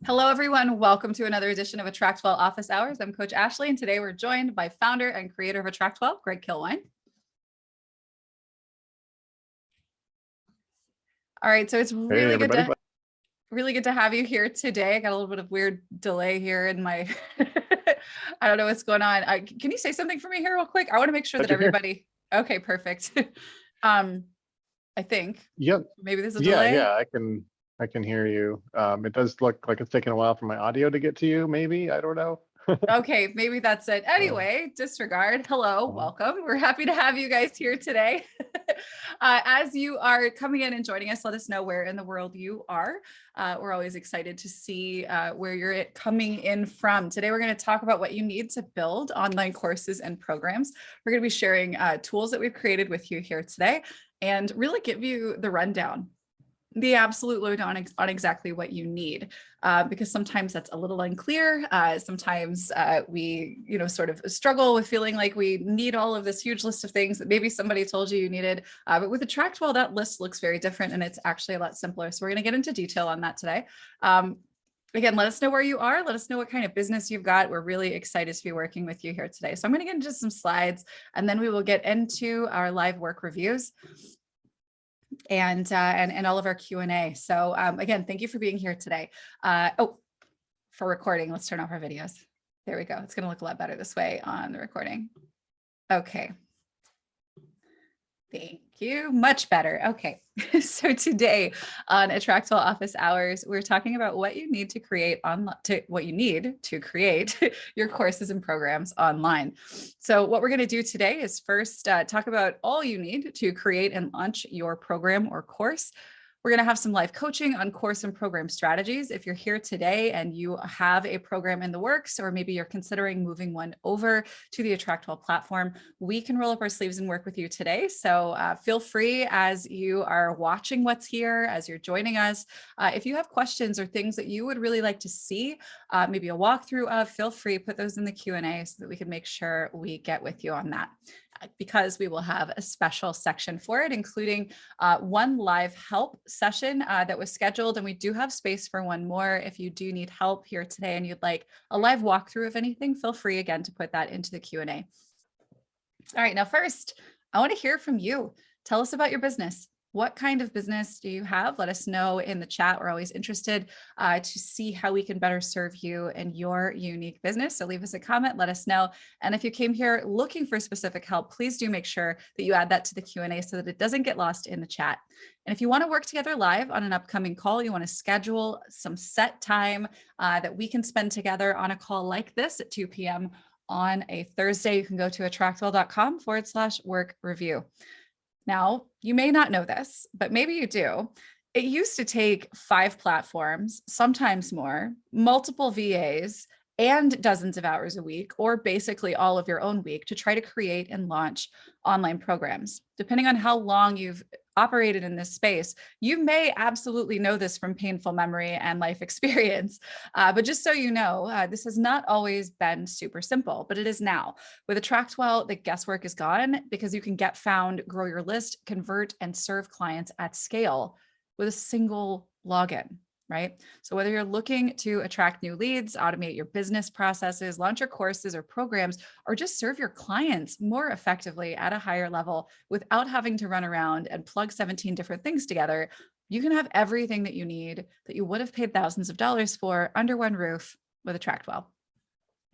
Hello, everyone. Welcome to another edition of AttractWell Office Hours. I'm Coach Ashley, and today we're joined by founder and creator of AttractWell, Greg Kilwine. All right, so it's really good to have you here today. I got a little bit of weird delay here in my, I don't know what's going on. Can you say something for me here real quick? I want to make sure that everybody, okay, perfect. I think. Yep. Maybe there's a delay. Yeah, I can hear you. It does look like it's taking a while for my audio to get to you, maybe. I don't know. Okay, maybe that's it. Anyway, disregard. Hello, welcome. We're happy to have you guys here today. As you are coming in and joining us, let us know where in the world you are. We're always excited to see where you're coming in from. Today, we're going to talk about what you need to build online courses and programs. We're going to be sharing tools that we've created with you here today and really give you the rundown, the absolute lowdown on exactly what you need, because sometimes that's a little unclear. Sometimes we, sort of struggle with feeling like we need all of this huge list of things that maybe somebody told you needed. But with AttractWell, that list looks very different and it's actually a lot simpler. So we're going to get into detail on that today. Again, let us know where you are. Let us know what kind of business you've got. We're really excited to be working with you here today. So I'm going to get into some slides and then we will get into our live work reviews and all of our Q&A. So again, thank you for being here today. For recording, let's turn off our videos. There we go. It's going to look a lot better this way on the recording. Okay. Thank you. Much better. Okay. So today on AttractWell Office Hours, we're talking about what you need to create your courses and programs online. So what we're going to do today is first talk about all you need to create and launch your program or course. We're going to have some live coaching on course and program strategies. If you're here today and you have a program in the works, or maybe you're considering moving one over to the AttractWell platform, we can roll up our sleeves and work with you today. So feel free as you are watching what's here, as you're joining us. If you have questions or things that you would really like to see, maybe a walkthrough of, feel free, put those in the Q&A so that we can make sure we get with you on that. Because we will have a special section for it, including one live help session that was scheduled. And we do have space for one more. If you do need help here today and you'd like a live walkthrough of anything, feel free again to put that into the Q&A. All right, now first, I want to hear from you. Tell us about your business. What kind of business do you have? Let us know in the chat. We're always interested to see how we can better serve you and your unique business. So leave us a comment, let us know. And if you came here looking for specific help, please do make sure that you add that to the Q&A so that it doesn't get lost in the chat. And if you want to work together live on an upcoming call, you want to schedule some set time that we can spend together on a call like this at 2 p.m. on a Thursday, you can go to attractwell.com/work review. Now, you may not know this, but maybe you do. It used to take 5 platforms, sometimes more, multiple VAs, and dozens of hours a week, or basically all of your own week to try to create and launch online programs. Depending on how long you've operated in this space, you may absolutely know this from painful memory and life experience. But just so you know, this has not always been super simple, but it is now. With AttractWell, the guesswork is gone because you can get found, grow your list, convert, and serve clients at scale with a single login. Right? So whether you're looking to attract new leads, automate your business processes, launch your courses or programs, or just serve your clients more effectively at a higher level without having to run around and plug 17 different things together, you can have everything that you need that you would have paid thousands of dollars for under one roof with AttractWell.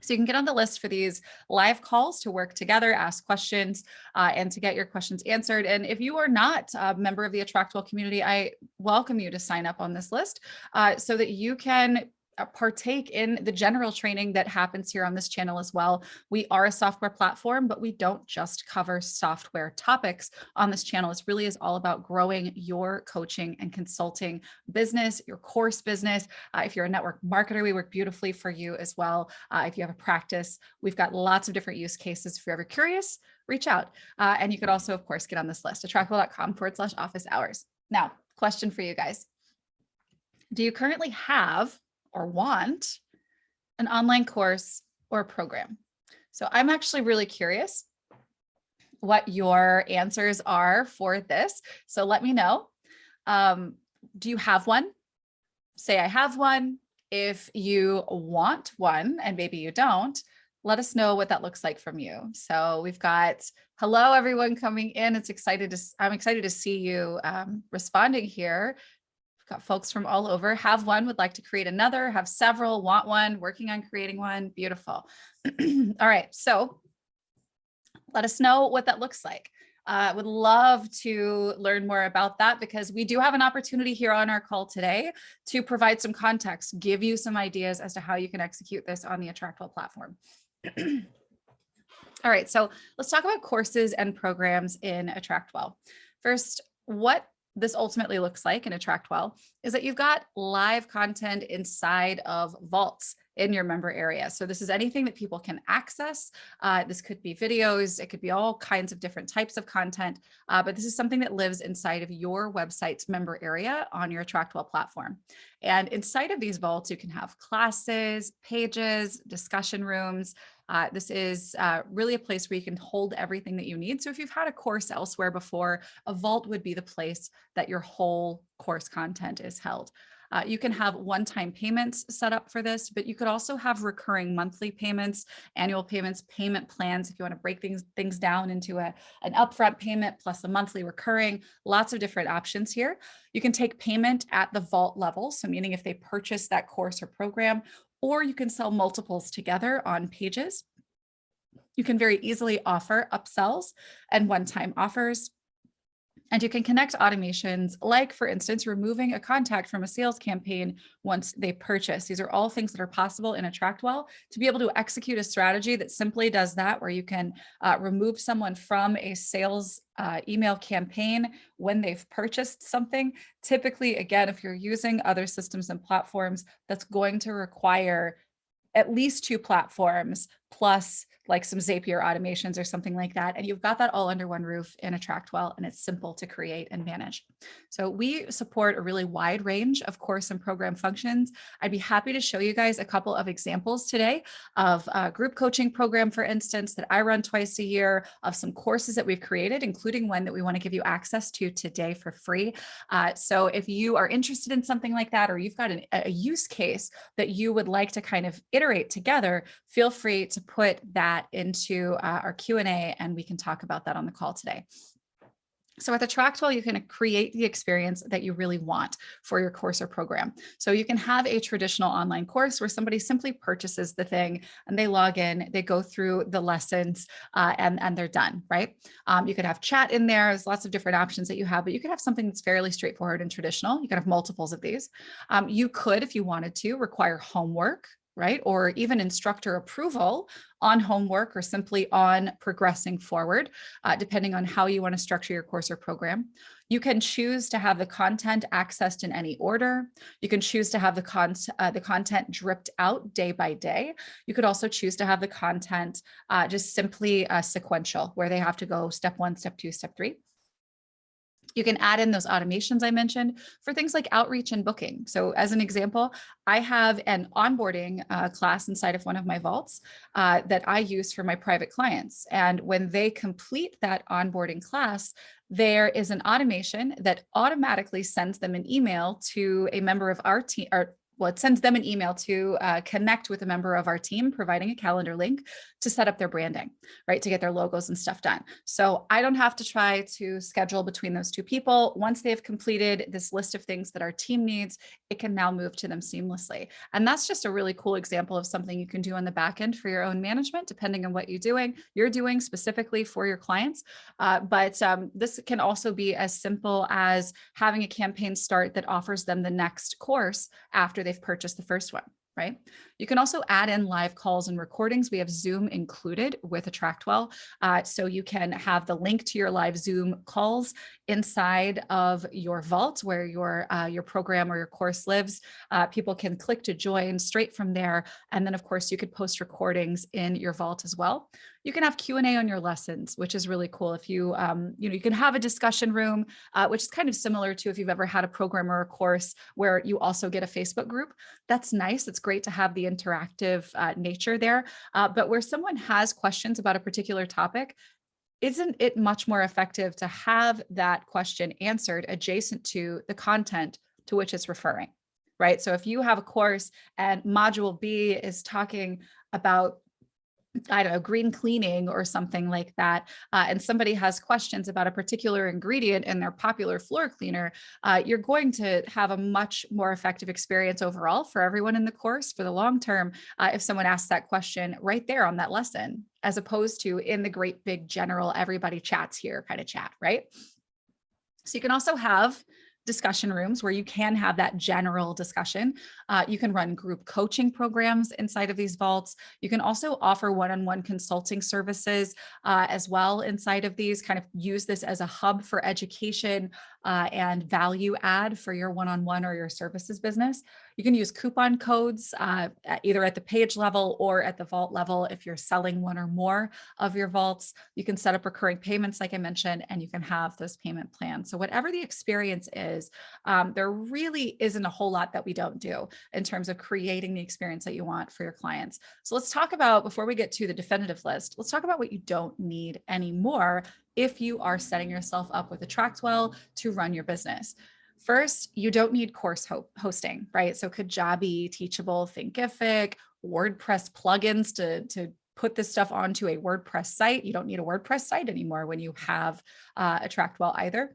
So you can get on the list for these live calls to work together, ask questions, and to get your questions answered. And if you are not a member of the AttractWell community, I welcome you to sign up on this list so that you can partake in the general training that happens here on this channel as well. We are a software platform, but we don't just cover software topics on this channel. It really is all about growing your coaching and consulting business, your course business. If you're a network marketer, we work beautifully for you as well. If you have a practice, we've got lots of different use cases. If you're ever curious, reach out. And you could also, of course, get on this list, attractwell.com/office hours. Now, question for you guys. Do you currently have or want an online course or program? So I'm actually really curious what your answers are for this. So let me know. Do you have one? Say I have one. If you want one, and maybe you don't, let us know what that looks like from you. So we've got, hello, everyone coming in. I'm excited to see you responding here. We've got folks from all over. Have one, would like to create another, have several, want one, working on creating one. Beautiful. All right. So let us know what that looks like. Would love to learn more about that, because we do have an opportunity here on our call today to provide some context, give you some ideas as to how you can execute this on the AttractWell platform. All right, so let's talk about courses and programs in AttractWell. First, what this ultimately looks like in AttractWell is that you've got live content inside of vaults in your member area. So this is anything that people can access. This could be videos, it could be all kinds of different types of content, but this is something that lives inside of your website's member area on your AttractWell platform. And inside of these vaults, you can have classes, pages, discussion rooms. This is really a place where you can hold everything that you need. So if you've had a course elsewhere before, a vault would be the place that your whole course content is held. You can have one-time payments set up for this, but you could also have recurring monthly payments, annual payments, payment plans if you want to break things down into an upfront payment plus a monthly recurring, lots of different options here. You can take payment at the vault level, so meaning if they purchase that course or program, or you can sell multiples together on pages. You can very easily offer upsells and one-time offers. And you can connect automations like, for instance, removing a contact from a sales campaign once they purchase. These are all things that are possible in AttractWell to be able to execute a strategy that simply does that, where you can remove someone from a sales email campaign when they've purchased something. Typically, again, if you're using other systems and platforms, that's going to require at least 2 platforms plus like some Zapier automations or something like that. And you've got that all under one roof in AttractWell, and it's simple to create and manage. So we support a really wide range of course and program functions. I'd be happy to show you guys a couple of examples today of a group coaching program, for instance, that I run twice a year, of some courses that we've created, including one that we want to give you access to today for free. So if you are interested in something like that, or you've got a use case that you would like to kind of iterate together, feel free to put that into our Q&A, and we can talk about that on the call today. So with AttractWell, you can create the experience that you really want for your course or program. So you can have a traditional online course where somebody simply purchases the thing and they log in, they go through the lessons, and they're done, right? You could have chat in there. There's lots of different options that you have, but you could have something that's fairly straightforward and traditional. You can have multiples of these. You could, if you wanted to, require homework, right? Or even instructor approval on homework or simply on progressing forward, depending on how you want to structure your course or program. You can choose to have the content accessed in any order. You can choose to have the content dripped out day by day. You could also choose to have the content just simply sequential, where they have to go step 1, step 2, step 3. You can add in those automations I mentioned for things like outreach and booking. So as an example, I have an onboarding class inside of one of my vaults that I use for my private clients. And when they complete that onboarding class, there is an automation that automatically sends them an email to a member of our team, or well, it sends them an email to connect with a member of our team, providing a calendar link to set up their branding, right? To get their logos and stuff done. So I don't have to try to schedule between those 2 people. Once they've completed this list of things that our team needs, it can now move to them seamlessly. And that's just a really cool example of something you can do on the back end for your own management, depending on what you're doing specifically for your clients. But this can also be as simple as having a campaign start that offers them the next course after they've purchased the first one, right? You can also add in live calls and recordings. We have Zoom included with AttractWell. So you can have the link to your live Zoom calls inside of your vault where your program or your course lives. People can click to join straight from there. And then of course you could post recordings in your vault as well. You can have Q&A on your lessons, which is really cool. If you, you can have a discussion room, which is kind of similar to if you've ever had a program or a course where you also get a Facebook group. That's nice. It's great to have the interactive nature there. But where someone has questions about a particular topic, isn't it much more effective to have that question answered adjacent to the content to which it's referring? right? So if you have a course and module B is talking about, I don't know, green cleaning or something like that, and somebody has questions about a particular ingredient in their popular floor cleaner, you're going to have a much more effective experience overall for everyone in the course for the long term if someone asks that question right there on that lesson, as opposed to in the great big general everybody chats here kind of chat, right? So you can also have discussion rooms where you can have that general discussion. You can run group coaching programs inside of these vaults. You can also offer one-on-one consulting services as well inside of these, kind of use this as a hub for education and value add for your one-on-one or your services business. You can use coupon codes either at the page level or at the vault level. If you're selling one or more of your vaults, you can set up recurring payments, like I mentioned, and you can have those payment plans. So whatever the experience is, there really isn't a whole lot that we don't do in terms of creating the experience that you want for your clients. So let's talk about, before we get to the definitive list, let's talk about what you don't need anymore if you are setting yourself up with AttractWell to run your business. First, you don't need course hosting, right? So Kajabi, Teachable, Thinkific, WordPress plugins to put this stuff onto a WordPress site. You don't need a WordPress site anymore when you have AttractWell either.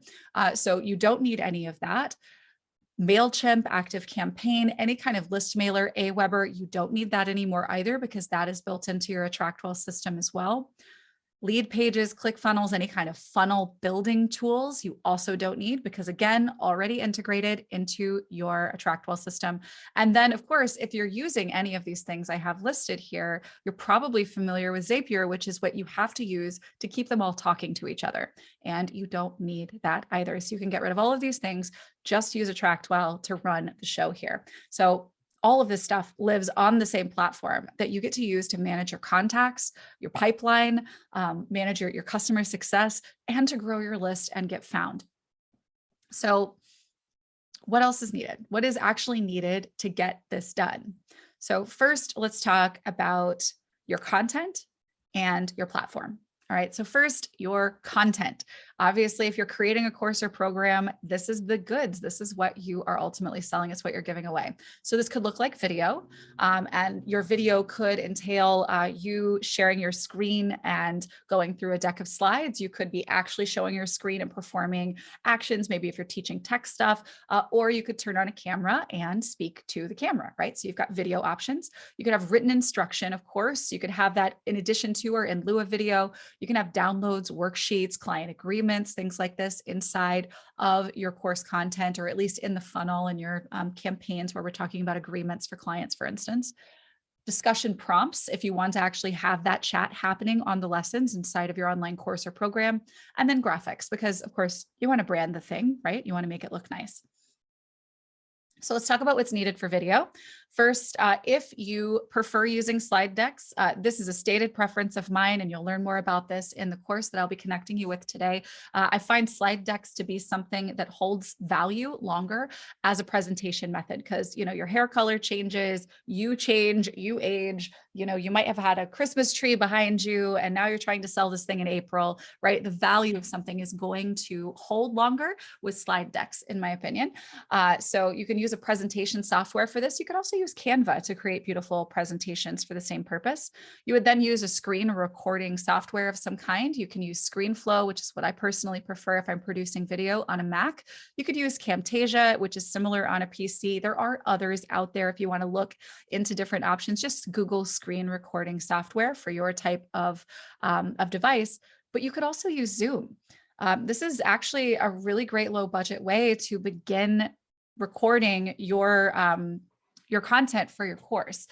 So you don't need any of that. MailChimp, ActiveCampaign, any kind of list mailer, Aweber, you don't need that anymore either, because that is built into your AttractWell system as well. Lead pages, ClickFunnels, any kind of funnel building tools, you also don't need, because again, already integrated into your AttractWell system. And then of course, if you're using any of these things I have listed here, you're probably familiar with Zapier, which is what you have to use to keep them all talking to each other. And you don't need that either. So you can get rid of all of these things, just use AttractWell to run the show here. So all of this stuff lives on the same platform that you get to use to manage your contacts, your pipeline, manage your customer success, and to grow your list and get found. So what else is needed? What is actually needed to get this done? So first, let's talk about your content and your platform. All right, so first, your content. Obviously, if you're creating a course or program, this is the goods. This is what you are ultimately selling. It's what you're giving away. So this could look like video, and your video could entail you sharing your screen and going through a deck of slides. You could be actually showing your screen and performing actions, maybe if you're teaching tech stuff, or you could turn on a camera and speak to the camera, right? So you've got video options. You could have written instruction, of course. You could have that in addition to or in lieu of video. You can have downloads, worksheets, client agreements, things like this inside of your course content, or at least in the funnel in your campaigns where we're talking about agreements for clients, for instance. Discussion prompts, if you want to actually have that chat happening on the lessons inside of your online course or program. And then graphics, because of course you want to brand the thing, right? You want to make it look nice. So let's talk about what's needed for video. First, if you prefer using slide decks, this is a stated preference of mine, and you'll learn more about this in the course that I'll be connecting you with today. I find slide decks to be something that holds value longer as a presentation method, because your hair color changes, you change, you age, you might have had a Christmas tree behind you, and now you're trying to sell this thing in April, right? The value of something is going to hold longer with slide decks, in my opinion. So you can use a presentation software for this. You could also use Canva to create beautiful presentations for the same purpose. You would then use a screen recording software of some kind. You can use ScreenFlow, which is what I personally prefer if I'm producing video on a Mac. You could use Camtasia, which is similar on a PC. There are others out there if you want to look into different options. Just Google screen recording software for your type of device. But you could also use Zoom. This is actually a really great low budget way to begin recording your content for your course.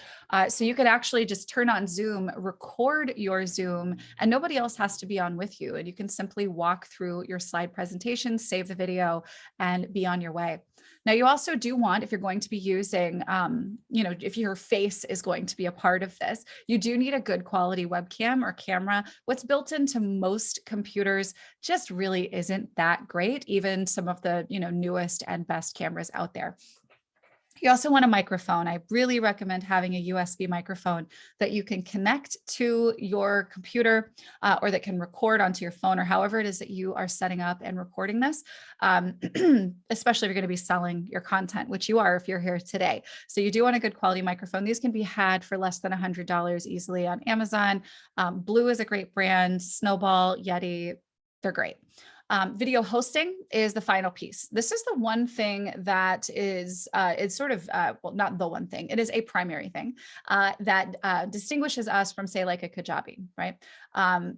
So you could actually just turn on Zoom, record your Zoom, and nobody else has to be on with you. And you can simply walk through your slide presentation, save the video, and be on your way. Now, you also do want, if you're going to be using, if your face is going to be a part of this, you do need a good quality webcam or camera. What's built into most computers just really isn't that great, even some of the, newest and best cameras out there. You also want a microphone. I really recommend having a USB microphone that you can connect to your computer or that can record onto your phone or however it is that you are setting up and recording this, especially if you're going to be selling your content, which you are if you're here today. So you do want a good quality microphone. These can be had for less than $100 easily on Amazon. Blue is a great brand, Snowball, Yeti, they're great. Video hosting is the final piece. This is the one thing that is, it's sort of, well, not the one thing, it is a primary thing that distinguishes us from, say, like a Kajabi, right?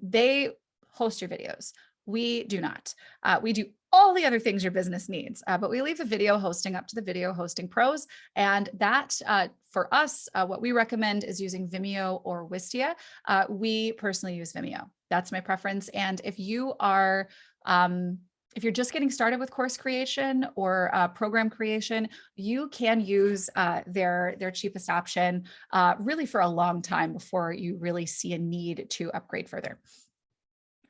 They host your videos. We do not. We do all the other things your business needs, but we leave the video hosting up to the video hosting pros. And that, for us, what we recommend is using Vimeo or Wistia. We personally use Vimeo. That's my preference. And if you are, if you're just getting started with course creation or program creation, you can use their cheapest option really for a long time before you really see a need to upgrade further.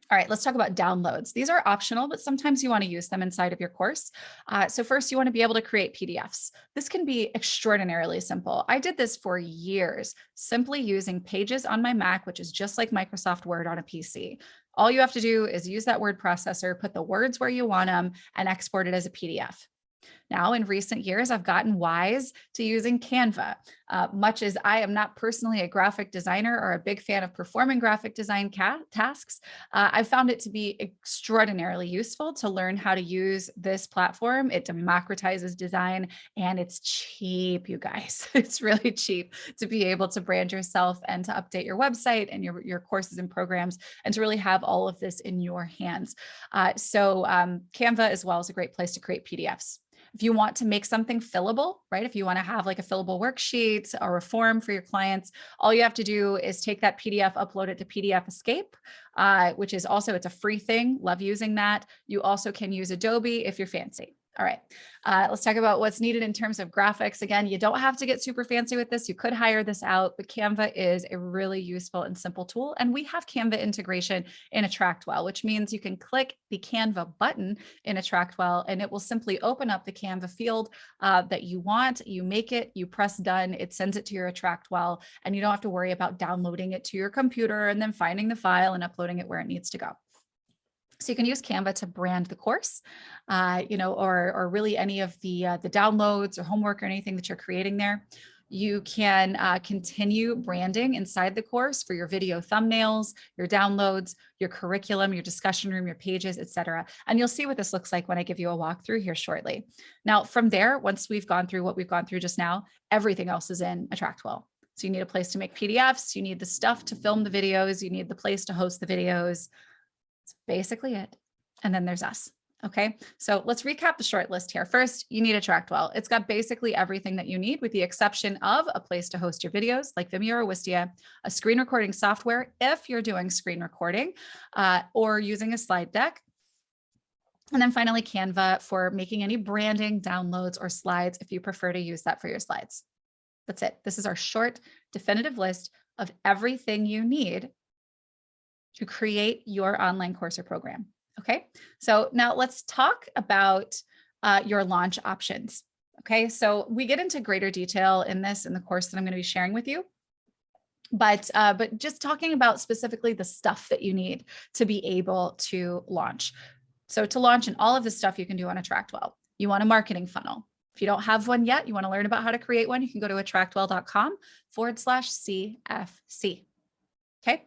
All right, let's talk about downloads. These are optional, but sometimes you want to use them inside of your course. So first, you want to be able to create PDFs. This can be extraordinarily simple. I did this for years, simply using Pages on my Mac, which is just like Microsoft Word on a PC. All you have to do is use that word processor, put the words where you want them, and export it as a PDF. Now, in recent years, I've gotten wise to using Canva. Much as I am not personally a graphic designer or a big fan of performing graphic design tasks, I found it to be extraordinarily useful to learn how to use this platform. It democratizes design and it's cheap, you guys. It's really cheap to be able to brand yourself and to update your website and your courses and programs and to really have all of this in your hands. So Canva as well is a great place to create PDFs. If you want to make something fillable, right? If you want to have like a fillable worksheet or a form for your clients, all you have to do is take that PDF, upload it to PDF Escape, which is also, it's a free thing. Love using that. You also can use Adobe if you're fancy. All right, let's talk about what's needed in terms of graphics. Again, you don't have to get super fancy with this. You could hire this out, but Canva is a really useful and simple tool. And we have Canva integration in AttractWell, which means you can click the Canva button in AttractWell and it will simply open up the Canva field that you want. You make it, you press done, it sends it to your AttractWell, and you don't have to worry about downloading it to your computer and then finding the file and uploading it where it needs to go. So you can use Canva to brand the course, or really any of the downloads or homework or anything that you're creating there. You can continue branding inside the course for your video thumbnails, your downloads, your curriculum, your discussion room, your pages, etc. And you'll see what this looks like when I give you a walkthrough here shortly. Now, from there, once we've gone through what we've gone through just now, everything else is in AttractWell. So you need a place to make PDFs, you need the stuff to film the videos, you need the place to host the videos. That's basically it. And then there's us. Okay, so let's recap the short list here. First, you need AttractWell. It's got basically everything that you need with the exception of a place to host your videos like Vimeo or Wistia, a screen recording software if you're doing screen recording or using a slide deck. And then finally, Canva for making any branding, downloads, or slides if you prefer to use that for your slides. That's it. This is our short, definitive list of everything you need to create your online course or program. Okay, so now let's talk about your launch options. Okay, so we get into greater detail in the course that I'm going to be sharing with you. But just talking about specifically the stuff that you need to be able to launch. So to launch and all of this stuff you can do on AttractWell. You want a marketing funnel. If you don't have one yet, you want to learn about how to create one, you can go to attractwell.com/CFC. Okay,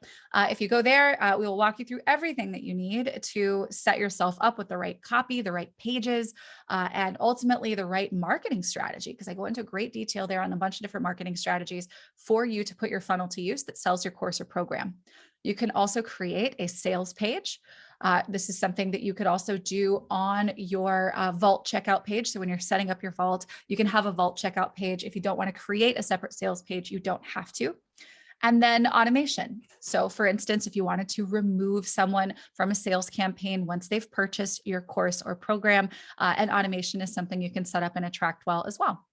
if you go there, we will walk you through everything that you need to set yourself up with the right copy, the right pages, and ultimately the right marketing strategy, because I go into great detail there on a bunch of different marketing strategies for you to put your funnel to use that sells your course or program. You can also create a sales page. This is something that you could also do on your Vault checkout page. So when you're setting up your Vault, you can have a Vault checkout page. If you don't want to create a separate sales page, you don't have to. And then automation. So for instance, if you wanted to remove someone from a sales campaign once they've purchased your course or program, and automation is something you can set up in AttractWell as well.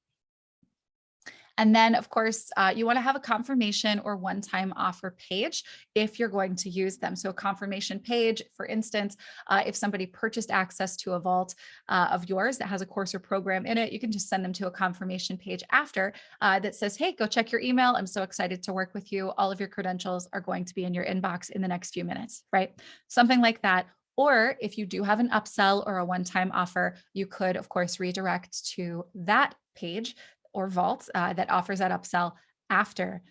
And then of course, you want to have a confirmation or one-time offer page if you're going to use them. So a confirmation page, for instance, if somebody purchased access to a vault of yours that has a course or program in it, you can just send them to a confirmation page after that says, hey, go check your email. I'm so excited to work with you. All of your credentials are going to be in your inbox in the next few minutes, right? Something like that. Or if you do have an upsell or a one-time offer, you could, of course, redirect to that page or vault that offers that upsell after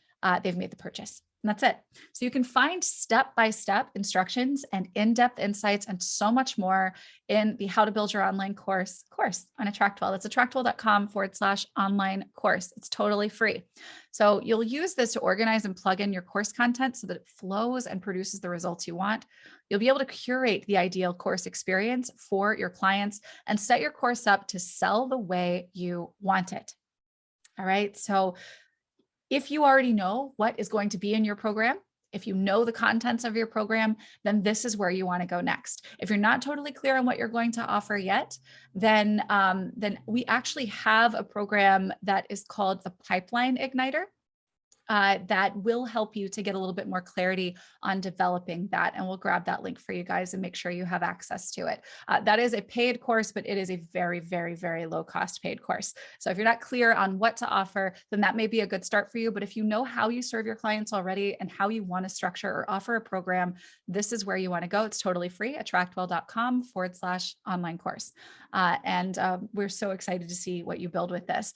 they've made the purchase. And that's it. So you can find step-by-step instructions and in-depth insights and so much more in the How to Build Your Online course on AttractWell. It's attractwell.com/online course. It's totally free. So you'll use this to organize and plug in your course content so that it flows and produces the results you want. You'll be able to curate the ideal course experience for your clients and set your course up to sell the way you want it. All right. So if you already know what is going to be in your program, if you know the contents of your program, then this is where you want to go next. If you're not totally clear on what you're going to offer yet, then we actually have a program that is called the Pipeline Igniter. That will help you to get a little bit more clarity on developing that. And we'll grab that link for you guys and make sure you have access to it. That is a paid course, but it is a very, very, very low cost paid course. So if you're not clear on what to offer, then that may be a good start for you. But if you know how you serve your clients already and how you want to structure or offer a program, this is where you want to go. It's totally free, attractwell.com/online course. We're so excited to see what you build with this.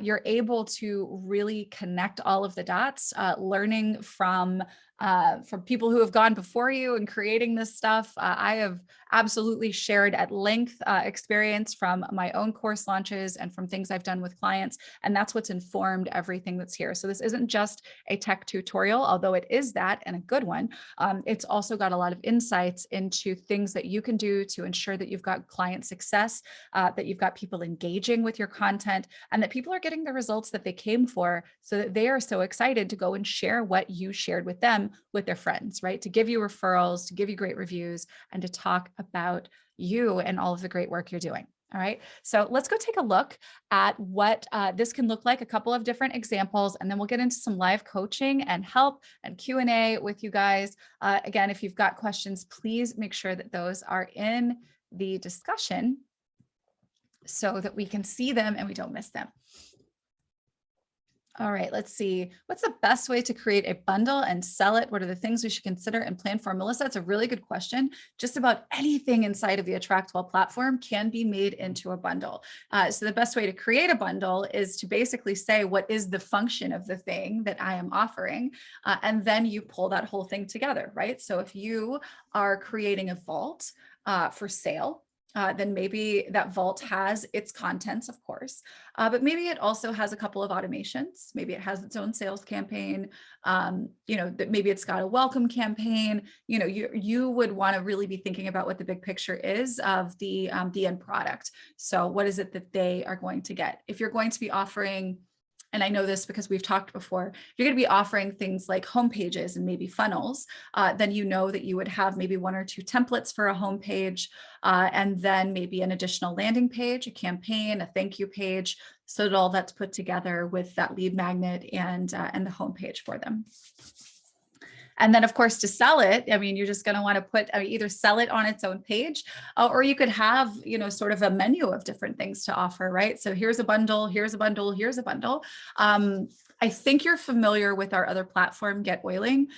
You're able to really connect all of the dots, learning from people who have gone before you and creating this stuff. I have absolutely shared at length experience from my own course launches and from things I've done with clients. And that's what's informed everything that's here. So this isn't just a tech tutorial, although it is that and a good one. It's also got a lot of insights into things that you can do to ensure that you've got client success, that you've got people engaging with your content, and that people are getting the results that they came for, so that they are so excited to go and share what you shared with them with their friends, right? To give you referrals, to give you great reviews, and to talk about you and all of the great work you're doing. All right, so let's go take a look at what this can look like, a couple of different examples, and then we'll get into some live coaching and help and Q&A with you guys. Again, if you've got questions, please make sure that those are in the discussion so that we can see them and we don't miss them. All right, let's see. What's the best way to create a bundle and sell it? What are the things we should consider and plan for? Melissa, that's a really good question. Just about anything inside of the AttractWell platform can be made into a bundle. So the best way to create a bundle is to basically say, what is the function of the thing that I am offering? And then you pull that whole thing together, right? So if you are creating a vault for sale, then maybe that vault has its contents, of course, but maybe it also has a couple of automations. Maybe it has its own sales campaign. That maybe it's got a welcome campaign. You would want to really be thinking about what the big picture is of the end product. So what is it that they are going to get? If you're going to be offering, and I know this because we've talked before, if you're going to be offering things like home pages and maybe funnels, then you know that you would have maybe 1 or 2 templates for a home page, and then maybe an additional landing page, a campaign, a thank you page, so that all that's put together with that lead magnet and the home page for them. And then, of course, to sell it, I mean, you're just going to want to put either sell it on its own page, or you could have, sort of a menu of different things to offer, right? So here's a bundle, here's a bundle, here's a bundle. I think you're familiar with our other platform, Get Oiling.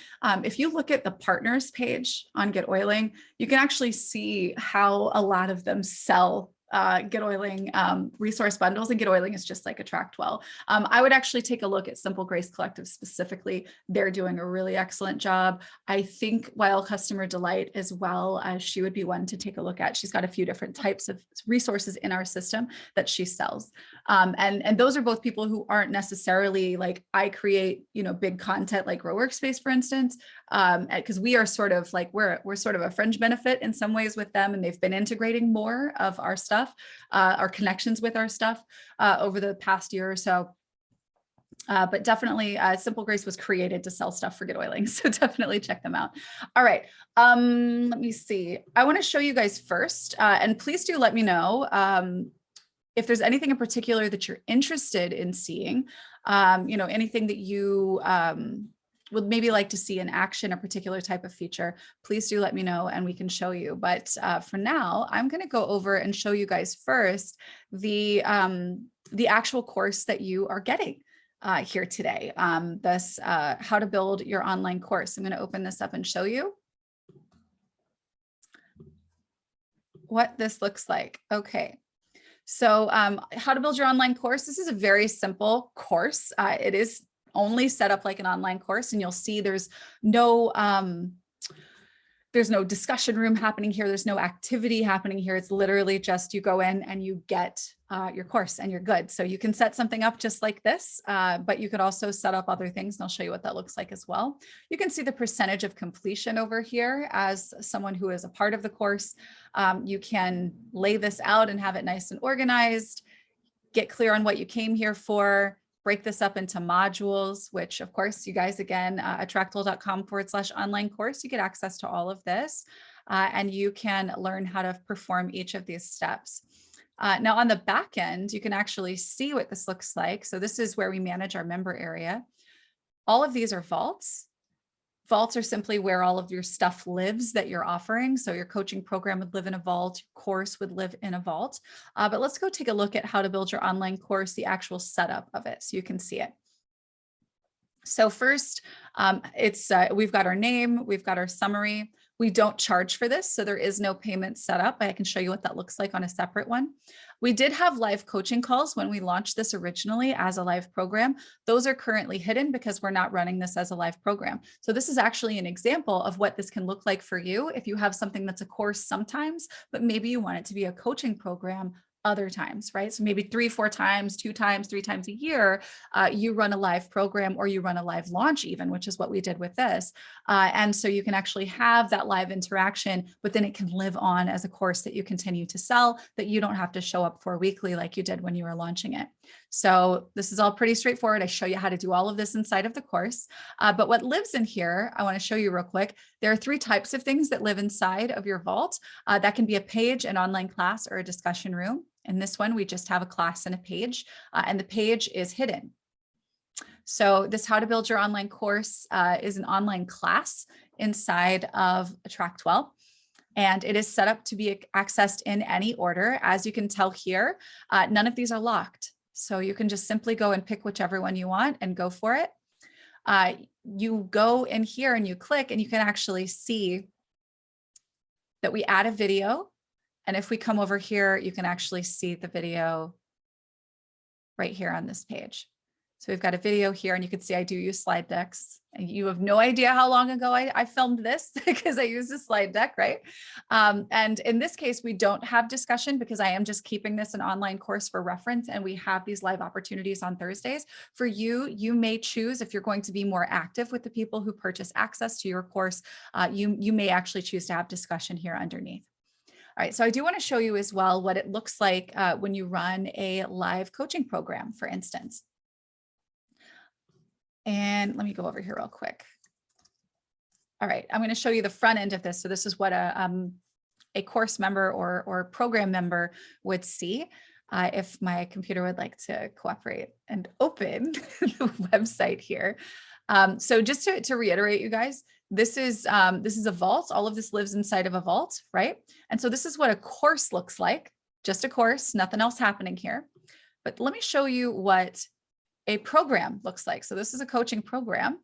If you look at the partners page on Get Oiling, you can actually see how a lot of them sell Get Oiling resource bundles, and Get Oiling is just like AttractWell. I would actually take a look at Simple Grace Collective specifically. They're doing a really excellent job. I think Wild Customer Delight as well, she would be one to take a look at. She's got a few different types of resources in our system that she sells. And those are both people who aren't necessarily like, I create, big content like Grow Workspace, for instance, because we are sort of like, we're sort of a fringe benefit in some ways with them, and they've been integrating more of our stuff, our connections with our stuff over the past year or so. But definitely Simple Grace was created to sell stuff for Get Oiling. So definitely check them out. All right. Let me see. I want to show you guys first, and please do let me know if there's anything in particular that you're interested in seeing, anything that you would maybe like to see in action, a particular type of feature, please do let me know and we can show you. But for now, I'm going to go over and show you guys first the actual course that you are getting here today. This how to build your online course. I'm going to open this up and show you what this looks like. Okay. So how to build your online course. This is a very simple course. It is only set up like an online course, and you'll see there's no discussion room happening here. There's no activity happening here. It's literally just you go in and you get your course and you're good. So you can set something up just like this, but you could also set up other things, and I'll show you what that looks like as well. You can see the percentage of completion over here as someone who is a part of the course. You can lay this out and have it nice and organized, get clear on what you came here for, break this up into modules, which of course you guys, again, attractwell.com/online course, you get access to all of this and you can learn how to perform each of these steps. Now on the back end, you can actually see what this looks like. So this is where we manage our member area. All of these are vaults. Vaults are simply where all of your stuff lives that you're offering. So your coaching program would live in a vault, your course would live in a vault. But let's go take a look at how to build your online course, the actual setup of it, so you can see it. So first, we've got our name, we've got our summary. We don't charge for this, so there is no payment set up. I can show you what that looks like on a separate one. We did have live coaching calls when we launched this originally as a live program. Those are currently hidden because we're not running this as a live program. So this is actually an example of what this can look like for you if you have something that's a course sometimes, but maybe you want it to be a coaching program other times, right? So maybe 3, 4 times, 2 times, 3 times a year, you run a live program or you run a live launch even, which is what we did with this. And so you can actually have that live interaction, but then it can live on as a course that you continue to sell that you don't have to show up for weekly like you did when you were launching it. So this is all pretty straightforward. I show you how to do all of this inside of the course. But what lives in here, I want to show you real quick. There are 3 types of things that live inside of your vault. That can be a page, an online class, or a discussion room. In this one, we just have a class and a page, and the page is hidden. So this How to Build Your Online Course is an online class inside of AttractWell. And it is set up to be accessed in any order. As you can tell here, none of these are locked. So you can just simply go and pick whichever one you want and go for it. You go in here and you click and you can actually see that we add a video. And if we come over here, you can actually see the video right here on this page. So we've got a video here and you can see I do use slide decks. And you have no idea how long ago I filmed this because I use a slide deck, right? And in this case, we don't have discussion because I am just keeping this an online course for reference, and we have these live opportunities on Thursdays. For you, you may choose, if you're going to be more active with the people who purchase access to your course, you may actually choose to have discussion here underneath. All right, so I do want to show you as well what it looks like when you run a live coaching program, for instance. And let me go over here real quick. All right, I'm going to show you the front end of this. So this is what a course member or program member would see if my computer would like to cooperate and open the website here. So just to reiterate, you guys, this is a vault. All of this lives inside of a vault, right? And so this is what a course looks like, just a course, nothing else happening here. But let me show you what a program looks like. So this is a coaching program.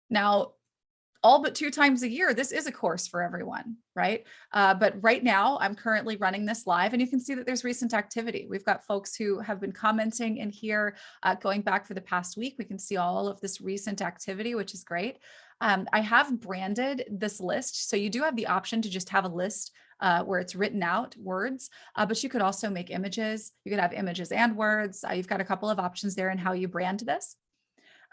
Now, all but 2 times a year, this is a course for everyone, right? But right now, I'm currently running this live, and you can see that there's recent activity. We've got folks who have been commenting in here, going back for the past week. We can see all of this recent activity, which is great. I have branded this list. So you do have the option to just have a list where it's written out words, but you could also make images. You could have images and words. You've got a couple of options there in how you brand this.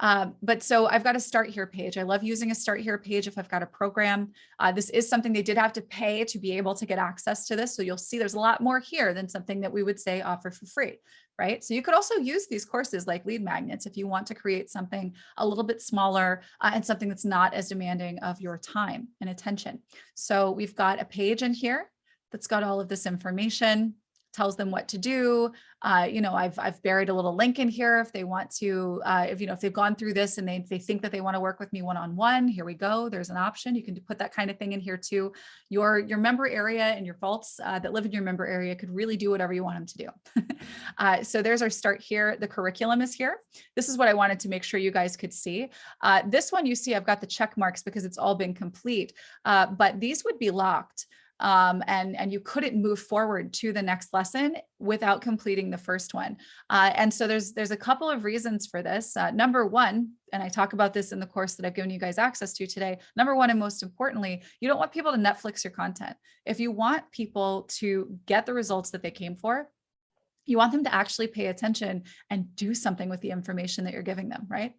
But so I've got a start here page. I love using a start here page if I've got a program. This is something they did have to pay to be able to get access to this. So you'll see there's a lot more here than something that we would say offer for free, right? So you could also use these courses like lead magnets if you want to create something a little bit smaller and something that's not as demanding of your time and attention. So we've got a page in here that's got all of this information. tells them what to do. I've buried a little link in here if they want to, if they've gone through this and they think that they want to work with me one-on-one, here we go. There's an option. You can put that kind of thing in here too. Your member area and your vaults that live in your member area could really do whatever you want them to do. So there's our start here. The curriculum is here. This is what I wanted to make sure you guys could see. This one you see, I've got the check marks because it's all been complete, but these would be locked. And you couldn't move forward to the next lesson without completing the first one. And so there's a couple of reasons for this. Number one, and I talk about this in the course that I've given you guys access to today. Number one, and most importantly, you don't want people to Netflix your content. If you want people to get the results that they came for, you want them to actually pay attention and do something with the information that you're giving them, right?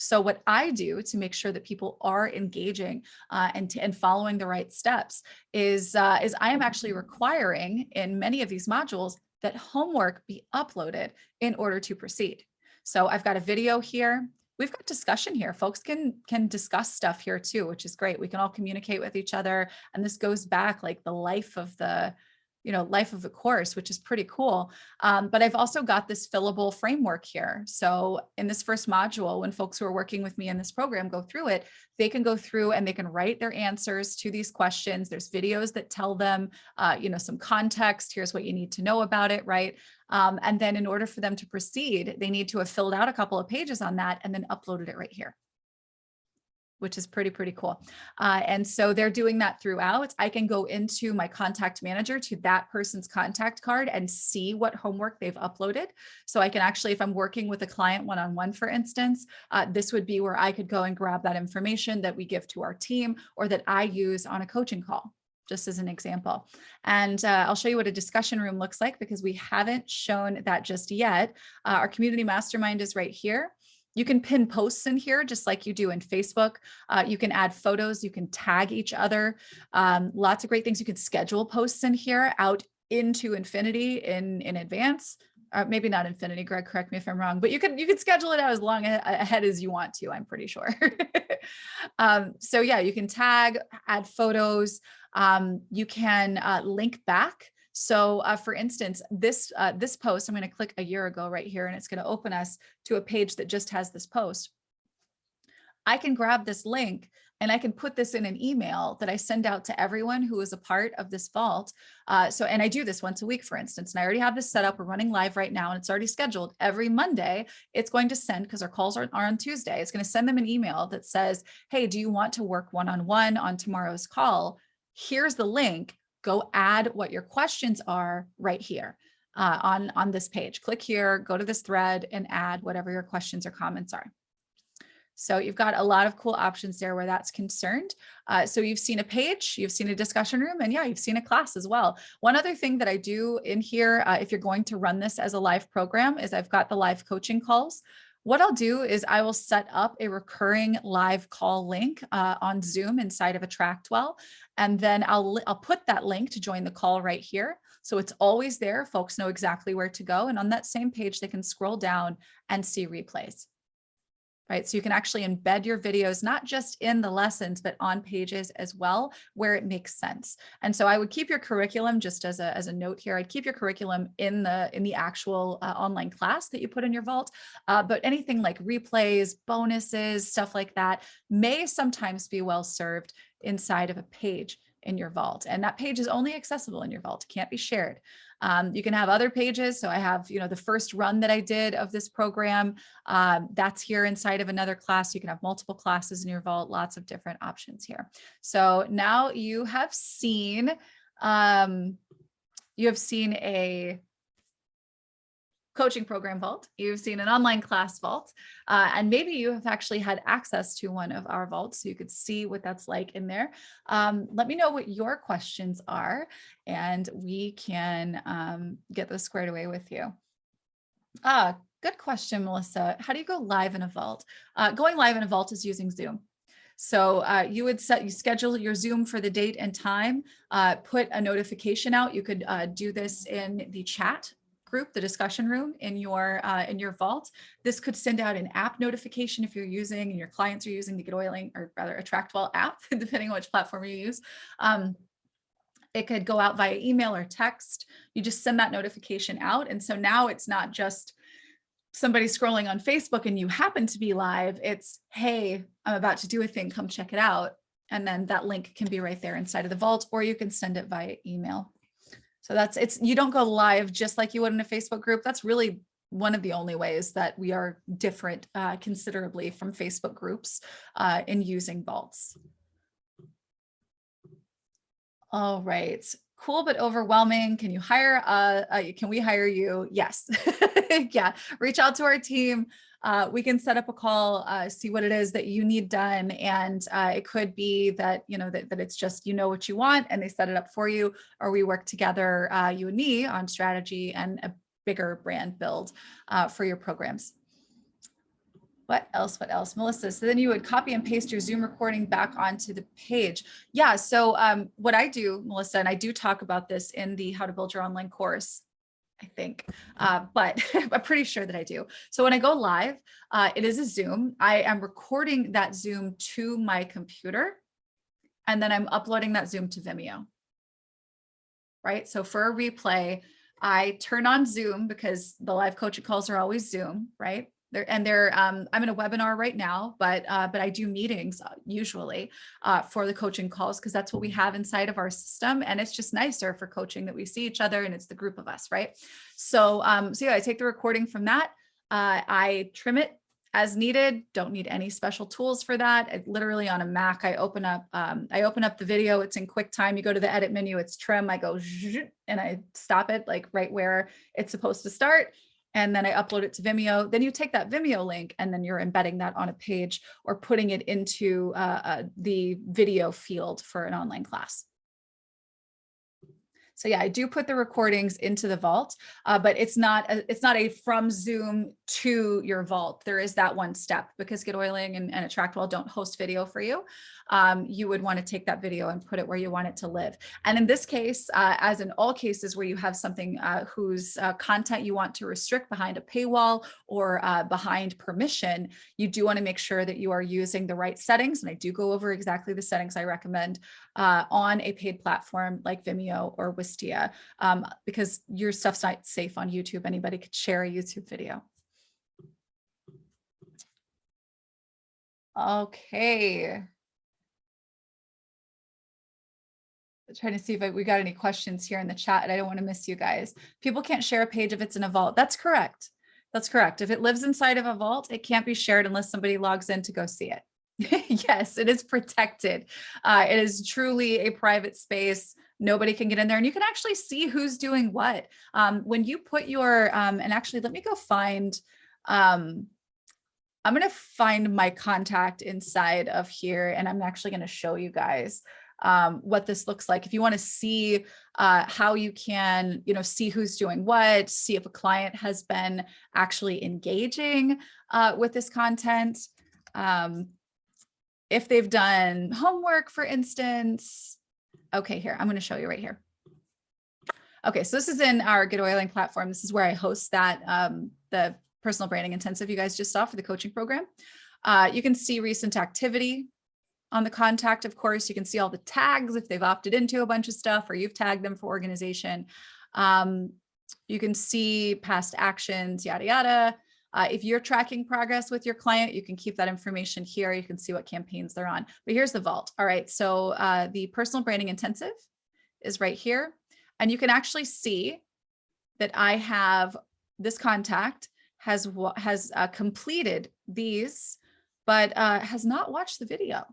So what I do to make sure that people are engaging and following the right steps is I am actually requiring in many of these modules that homework be uploaded in order to proceed. So I've got a video here. We've got discussion here. Folks can discuss stuff here too, which is great. We can all communicate with each other. And this goes back like the life of the course, which is pretty cool. But I've also got this fillable framework here. So in this first module, when folks who are working with me in this program go through it, they can go through and they can write their answers to these questions. There's videos that tell them, some context. Here's what you need to know about it, right? And then in order for them to proceed, they need to have filled out a couple of pages on that and then uploaded it right here, which is pretty cool. And so they're doing that throughout. I can go into my contact manager to that person's contact card and see what homework they've uploaded. So I can actually, if I'm working with a client one-on-one, for instance, this would be where I could go and grab that information that we give to our team or that I use on a coaching call, just as an example. And I'll show you what a discussion room looks like because we haven't shown that just yet. Our community mastermind is right here. You can pin posts in here just like you do in Facebook. You can add photos, you can tag each other. Lots of great things. You can schedule posts in here out into infinity in advance. Maybe not infinity, Greg, correct me if I'm wrong, but you can schedule it out as long ahead as you want to, I'm pretty sure. So yeah, you can tag, add photos. You can link back. So for instance, this post, I'm going to click a year ago right here, and it's going to open us to a page that just has this post. I can grab this link and I can put this in an email that I send out to everyone who is a part of this vault. And I do this once a week, for instance, and I already have this set up. We're running live right now and it's already scheduled. Every Monday, it's going to send, because our calls are on Tuesday, it's going to send them an email that says, hey, do you want to work one-on-one on tomorrow's call? Here's the link. Go add what your questions are right here on this page. Click here, go to this thread and add whatever your questions or comments are. So you've got a lot of cool options there where that's concerned. So you've seen a page, you've seen a discussion room, and yeah, you've seen a class as well. One other thing that I do in here, if you're going to run this as a live program, is I've got the live coaching calls. What I'll do is I will set up a recurring live call link on Zoom inside of AttractWell, and then I'll put that link to join the call right here. So it's always there. Folks know exactly where to go. And on that same page, they can scroll down and see replays. Right? So you can actually embed your videos, not just in the lessons, but on pages as well, where it makes sense. And so I would keep your curriculum, just as a note here, I'd keep your curriculum in the actual online class that you put in your vault. But anything like replays, bonuses, stuff like that may sometimes be well served inside of a page in your vault. And that page is only accessible in your vault, it can't be shared. You can have other pages. So I have, the first run that I did of this program, that's here inside of another class. You can have multiple classes in your vault, lots of different options here. So now you have seen a coaching program vault, you've seen an online class vault, and maybe you have actually had access to one of our vaults so you could see what that's like in there. Let me know what your questions are and we can get this squared away with you. Good question, Melissa. How do you go live in a vault? Going live in a vault is using Zoom. So you schedule your Zoom for the date and time, put a notification out. You could do this in the chat group, the discussion room in your vault. This could send out an app notification if you're using and your clients are using the AttractWell app, depending on which platform you use. It could go out via email or text. You just send that notification out. And so now it's not just somebody scrolling on Facebook and you happen to be live. It's, hey, I'm about to do a thing, come check it out. And then that link can be right there inside of the vault, or you can send it via email. So you don't go live just like you would in a Facebook group. That's really one of the only ways that we are different considerably from Facebook groups in using vaults. All right. Cool, but overwhelming. Can you hire, can we hire you? Yes. Yeah. Reach out to our team. We can set up a call, see what it is that you need done. And it could be that, that it's just, what you want and they set it up for you, or we work together, you and me, on strategy and a bigger brand build for your programs. What else, Melissa? So then you would copy and paste your Zoom recording back onto the page. Yeah, so what I do, Melissa, and I do talk about this in the How to Build Your Online course, I think, but I'm pretty sure that I do. So when I go live, it is a Zoom. I am recording that Zoom to my computer, and then I'm uploading that Zoom to Vimeo, right? So for a replay, I turn on Zoom because the live coaching calls are always Zoom, right? I'm in a webinar right now, but I do meetings usually for the coaching calls, because that's what we have inside of our system. And it's just nicer for coaching that we see each other and it's the group of us, right? So, yeah, I take the recording from that. I trim it as needed. Don't need any special tools for that. Literally on a Mac, I open up the video. It's in QuickTime. You go to the edit menu, it's trim. I go and I stop it like right where it's supposed to start. And then I upload it to Vimeo. Then you take that Vimeo link and then you're embedding that on a page or putting it into the video field for an online class. So yeah, I do put the recordings into the vault, but it's not a from Zoom to your vault. There is that one step, because Get Oiling and AttractWell don't host video for you. You would want to take that video and put it where you want it to live. And in this case, as in all cases where you have something whose content you want to restrict behind a paywall or behind permission, you do want to make sure that you are using the right settings. And I do go over exactly the settings I recommend on a paid platform like Vimeo or Wistia, because your stuff's not safe on YouTube. Anybody could share a YouTube video. Okay. I'm trying to see if we got any questions here in the chat, and I don't want to miss you guys. People can't share a page if it's in a vault. That's correct. That's correct. If it lives inside of a vault, it can't be shared unless somebody logs in to go see it. Yes, it is protected. It is truly a private space. Nobody can get in there, and you can actually see who's doing what. When you put your, and actually let me go find, I'm going to find my contact inside of here, and I'm actually going to show you guys what this looks like. If you want to see how you can, see who's doing what, see if a client has been actually engaging with this content. If they've done homework, for instance. Okay, here, I'm going to show you right here. Okay, so this is in our Get Oiling platform. This is where I host that, the personal branding intensive you guys just saw for the coaching program. You can see recent activity on the contact. Of course, you can see all the tags if they've opted into a bunch of stuff or you've tagged them for organization. You can see past actions, yada, yada. If you're tracking progress with your client, you can keep that information here. You can see what campaigns they're on. But here's the vault. All right, so the personal branding intensive is right here. And you can actually see that I have this contact has completed these, but has not watched the video.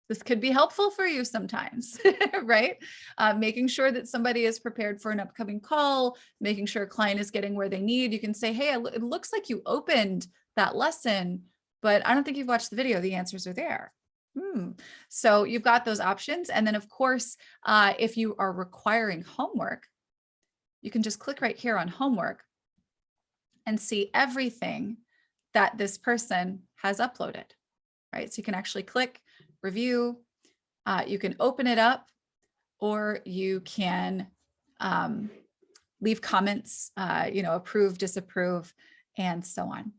This could be helpful for you sometimes, right? Making sure that somebody is prepared for an upcoming call, making sure a client is getting where they need. You can say, hey, it looks like you opened that lesson, but I don't think you've watched the video. The answers are there. So you've got those options. And then of course, if you are requiring homework, you can just click right here on homework and see everything that this person has uploaded, right? So you can actually click review, you can open it up, or you can leave comments, approve, disapprove, and so on.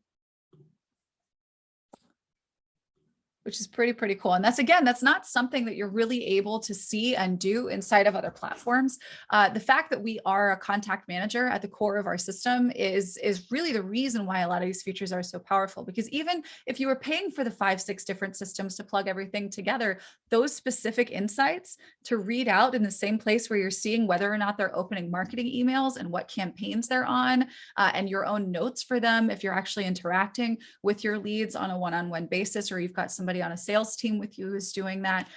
which is pretty cool. And that's, again, that's not something that you're really able to see and do inside of other platforms. The fact that we are a contact manager at the core of our system is really the reason why a lot of these features are so powerful, because even if you were paying for the 5-6 different systems to plug everything together, those specific insights to read out in the same place where you're seeing whether or not they're opening marketing emails and what campaigns they're on, and your own notes for them if you're actually interacting with your leads on a one-on-one basis, or you've got somebody on a sales team with you who's doing that.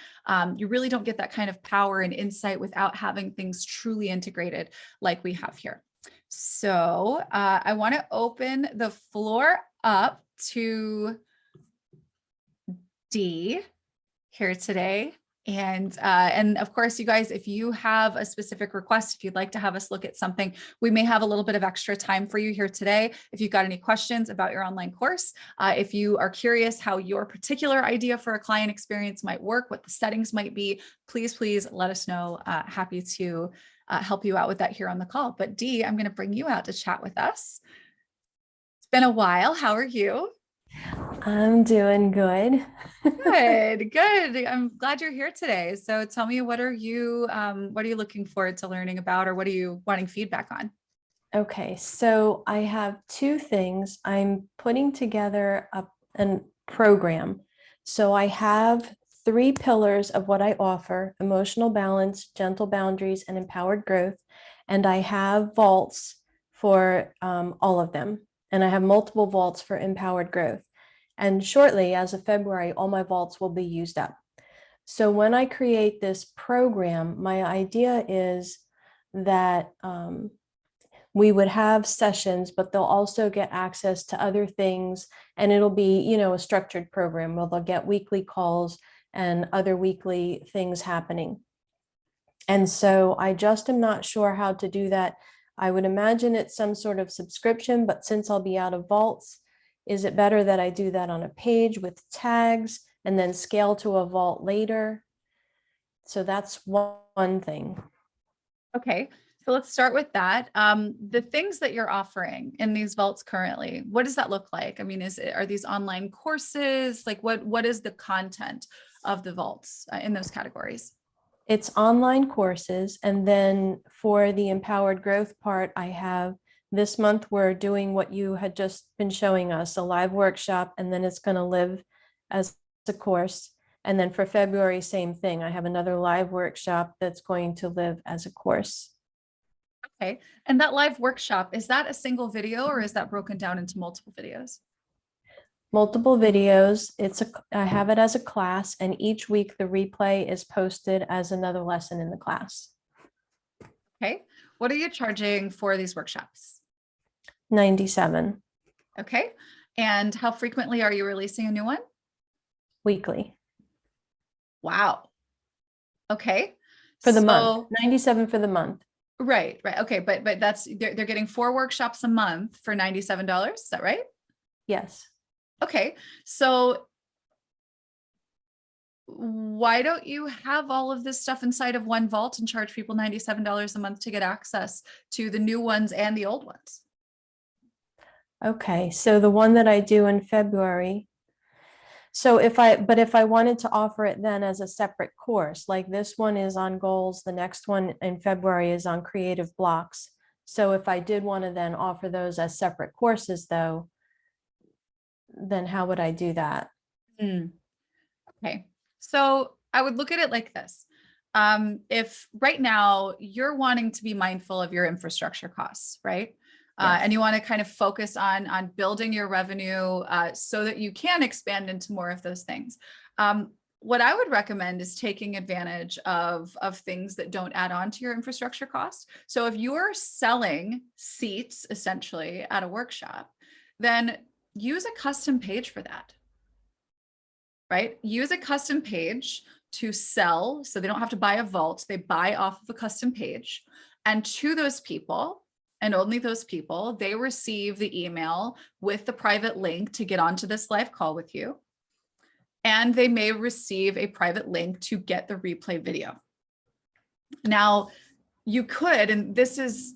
You really don't get that kind of power and insight without having things truly integrated like we have here. So I want to open the floor up to D here today. And of course, you guys, if you have a specific request, if you'd like to have us look at something, we may have a little bit of extra time for you here today. If you've got any questions about your online course, if you are curious how your particular idea for a client experience might work, what the settings might be, please let us know. Happy to help you out with that here on the call. But Dee, I'm going to bring you out to chat with us. It's been a while. How are you? I'm doing good. Good. I'm glad you're here today. So tell me, what are you looking forward to learning about, or what are you wanting feedback on? Okay, so I have two things. I'm putting together a program. So I have 3 pillars of what I offer: emotional balance, gentle boundaries, and empowered growth. And I have vaults for all of them. And I have multiple vaults for empowered growth. And shortly, as of February, all my vaults will be used up. So when I create this program, my idea is that we would have sessions, but they'll also get access to other things. And it'll be, a structured program where they'll get weekly calls and other weekly things happening. And so I just am not sure how to do that. I would imagine it's some sort of subscription, but since I'll be out of vaults, is it better that I do that on a page with tags and then scale to a vault later? So that's one thing. Okay, so let's start with that. The things that you're offering in these vaults currently, what does that look like? I mean, are these online courses? Like what is the content of the vaults in those categories? It's online courses. And then for the empowered growth part, I have this month, we're doing what you had just been showing us, a live workshop, and then it's going to live as a course. And then for February, same thing. I have another live workshop that's going to live as a course. Okay. And that live workshop, is that a single video or is that broken down into multiple videos? Multiple videos. I have it as a class, and each week the replay is posted as another lesson in the class. Okay. What are you charging for these workshops? $97. Okay. And how frequently are you releasing a new one? Weekly. Wow. Okay. For the month. $97 for the month. Right. Okay. But they're getting 4 workshops a month for $97. Is that right? Yes. Okay. So why don't you have all of this stuff inside of one vault and charge people $97 a month to get access to the new ones and the old ones? Okay, so the one that I do in February. So if I wanted to offer it then as a separate course, like this one is on goals, the next one in February is on creative blocks. So if I did want to then offer those as separate courses though, then how would I do that? Okay, so I would look at it like this. If right now you're wanting to be mindful of your infrastructure costs, right? Yes. And you want to kind of focus on building your revenue so that you can expand into more of those things. What I would recommend is taking advantage of things that don't add on to your infrastructure cost. So if you're selling seats essentially at a workshop, then use a custom page for that, right? Use a custom page to sell. So they don't have to buy a vault. They buy off of a custom page. And to those people, and only those people, they receive the email with the private link to get onto this live call with you. And they may receive a private link to get the replay video. Now, you could, and this is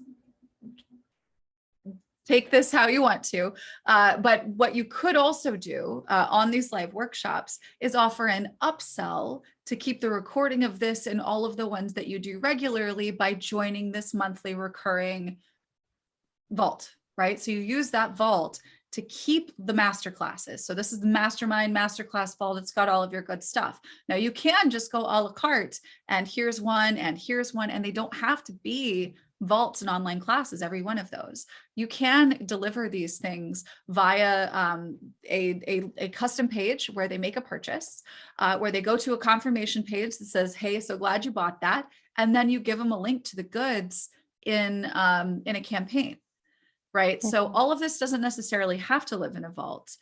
take this how you want to. But what you could also do on these live workshops is offer an upsell to keep the recording of this and all of the ones that you do regularly by joining this monthly recurring vault, right? So you use that vault to keep the master classes. So this is the mastermind masterclass vault. It's got all of your good stuff. Now you can just go a la carte and here's one and here's one, and they don't have to be vaults and online classes, every one of those. You can deliver these things via a custom page where they make a purchase, where they go to a confirmation page that says, hey, so glad you bought that. And then you give them a link to the goods in a campaign. Right. So all of this doesn't necessarily have to live in a vault.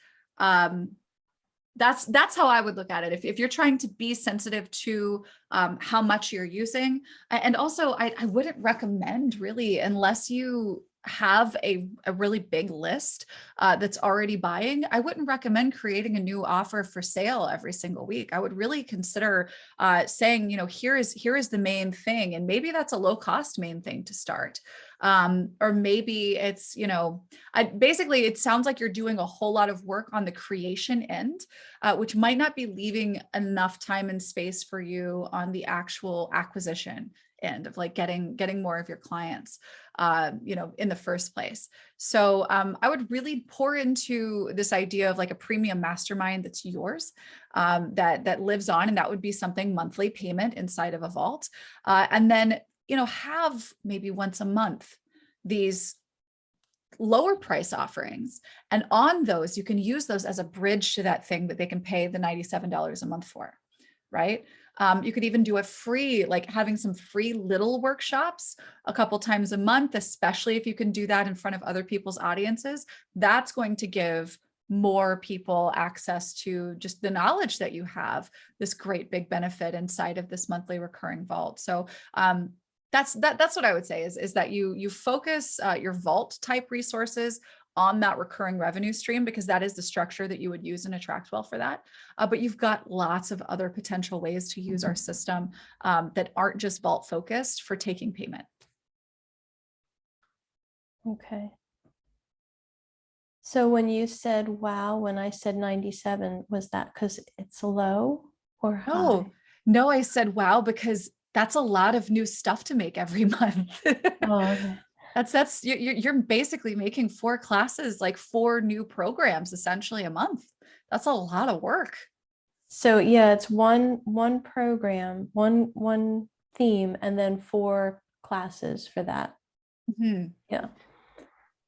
That's how I would look at it. If you're trying to be sensitive to how much you're using, and also I wouldn't recommend really, unless you have a really big list that's already buying, I wouldn't recommend creating a new offer for sale every single week. I would really consider saying, here is the main thing, and maybe that's a low cost main thing to start. Or maybe it's, basically it sounds like you're doing a whole lot of work on the creation end, which might not be leaving enough time and space for you on the actual acquisition end of like getting more of your clients, in the first place. So I would really pour into this idea of like a premium mastermind that's yours, that lives on, and that would be something monthly payment inside of a vault. And then have maybe once a month these lower price offerings. And on those, you can use those as a bridge to that thing that they can pay the $97 a month for, right? You could even do a free, like having some free little workshops a couple times a month, especially if you can do that in front of other people's audiences. That's going to give more people access to just the knowledge that you have, this great big benefit inside of this monthly recurring vault. So that's what I would say is that you focus your vault type resources on that recurring revenue stream, because that is the structure that you would use in AttractWell for that. But you've got lots of other potential ways to use our system that aren't just vault focused for taking payment. Okay. So when you said, wow, when I said 97, was that because it's low or high? No, I said, wow, because that's a lot of new stuff to make every month. Oh, okay. That's you're basically making 4 classes, like 4 new programs essentially a month. That's a lot of work. So yeah, it's one program, one theme, and then 4 classes for that. Mm-hmm. Yeah.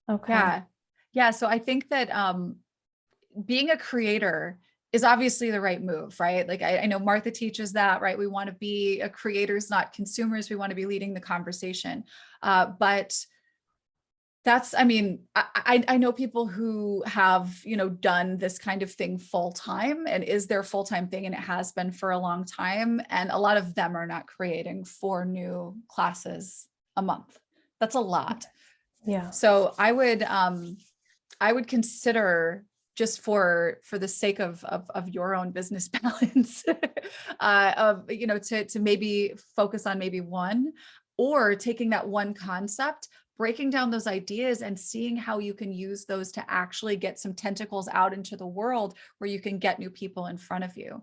Okay. Yeah. So I think that being a creator is obviously the right move, right? Like I know Martha teaches that, right? We want to be creators, not consumers. We want to be leading the conversation. But that's, I mean, I know people who have, done this kind of thing full time and is their full-time thing, and it has been for a long time. And a lot of them are not creating 4 new classes a month. That's a lot. Yeah. So I would consider, just for the sake of your own business balance, to maybe focus on maybe 1, or taking that one concept, breaking down those ideas and seeing how you can use those to actually get some tentacles out into the world where you can get new people in front of you.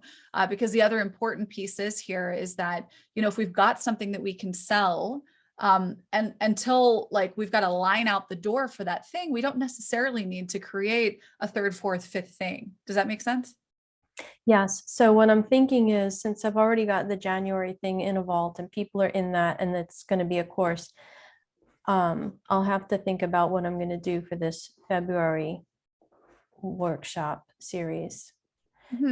Because the other important piece is here is that, if we've got something that we can sell, and until like we've got to line out the door for that thing, we don't necessarily need to create a 3rd, 4th, 5th thing. Does that make sense? Yes. So what I'm thinking is, since I've already got the January thing in a vault and people are in that, and it's going to be a course, I'll have to think about what I'm going to do for this February workshop series,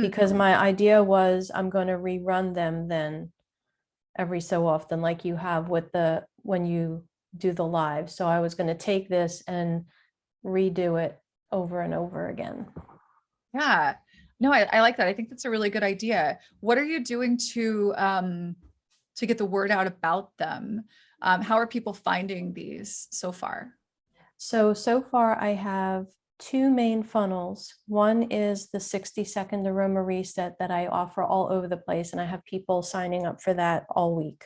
because my idea was I'm going to rerun them then every so often, like you have with when you do the live. So I was going to take this and redo it over and over again. Yeah, no, I like that. I think that's a really good idea. What are you doing to get the word out about them? How are people finding these so far? So far I have 2 main funnels. One is the 60-second aroma reset that I offer all over the place, and I have people signing up for that all week.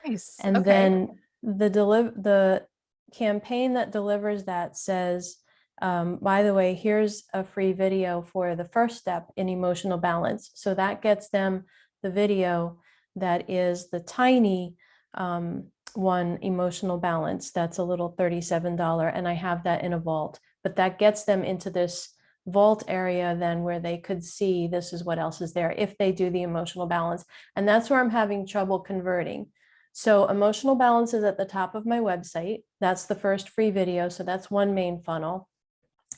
Nice. And Okay. then the campaign that delivers that says, by the way, here's a free video for the first step in emotional balance. So that gets them the video that is the tiny one, emotional balance. That's a little $37. And I have that in a vault, but that gets them into this vault area then where they could see this is what else is there if they do the emotional balance. And that's where I'm having trouble converting. So emotional balance is at the top of my website. That's the first free video. So that's one main funnel.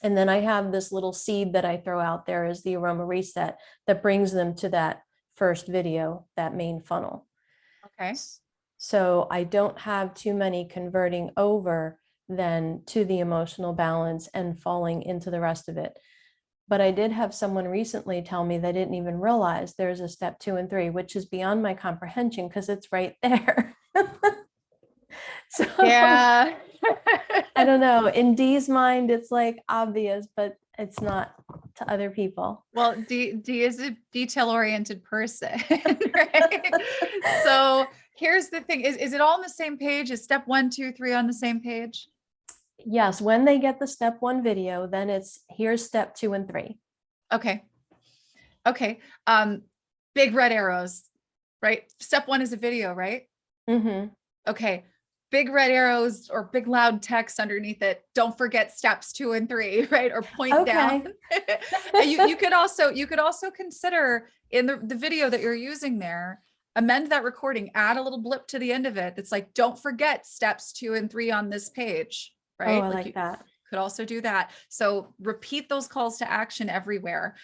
And then I have this little seed that I throw out there as the aroma reset that brings them to that first video, that main funnel. Okay. So I don't have too many converting over then to the emotional balance and falling into the rest of it. But I did have someone recently tell me they didn't even realize there's a step 2 and 3, which is beyond my comprehension because it's right there. So Yeah. I don't know. In Dee's mind, it's like obvious, but it's not to other people. Well, D is a detail-oriented person, right? So here's the thing. Is it all on the same page? Is step 1, 2, 3 on the same page? Yes, when they get the step 1 video, then it's here's step 2 and 3. Okay. Okay. Big red arrows, right? Step 1 is a video, right? Mm-hmm. Okay. Big red arrows or big loud text underneath it. Don't forget steps 2 and 3, right? Or point down. you could also consider in the video that you're using there, amend that recording, add a little blip to the end of it. That's like, don't forget steps 2 and 3 on this page, right? Oh, I like that. Could also do that. So repeat those calls to action everywhere